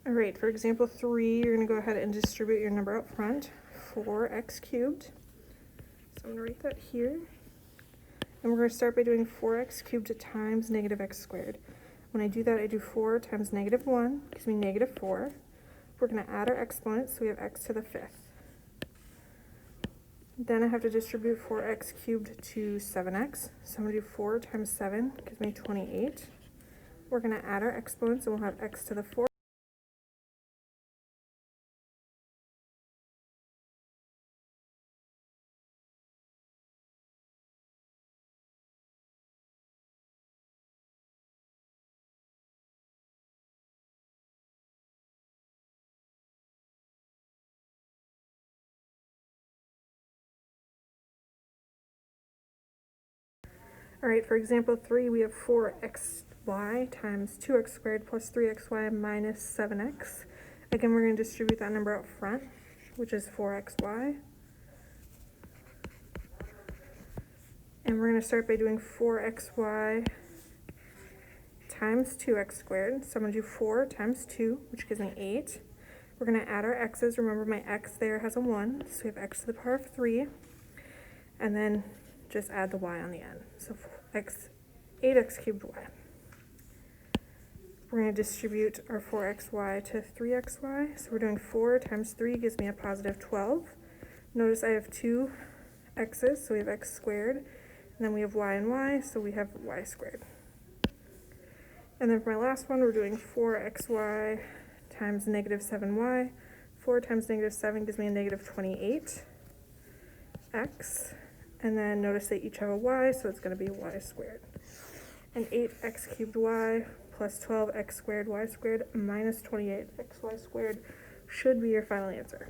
All right, for example 3, you're going to go ahead and distribute your number up front, 4x cubed. So I'm going to write that here. And we're going to start by doing 4x cubed times negative x squared. When I do that, I do 4 times negative 1, gives me negative 4. We're going to add our exponents, so we have x to the 5th. Then I have to distribute 4x cubed to 7x. So I'm going to do 4 times 7, gives me 28. We're going to add our exponents, and we'll have x to the 4th. All right, for example 3, we have 4xy times 2x squared plus 3xy minus 7x. Again, we're going to distribute that number out front, which is 4xy. And we're going to start by doing 4xy times 2x squared. So I'm going to do 4 times 2, which gives me 8. We're going to add our x's. Remember, my x there has a 1, so we have x to the power of 3. And then just add the y on the end. So 8x cubed y. We're going to distribute our 4xy to 3xy. So we're doing 4 times 3 gives me a positive 12. Notice I have 2 x's, so we have x squared. And then we have y and y, so we have y squared. And then for my last one, we're doing 4xy times negative 7y. 4 times negative 7 gives me a negative 28x. And then notice they each have a y, so it's going to be y squared. And 8x cubed y plus 12x squared y squared minus 28xy squared should be your final answer.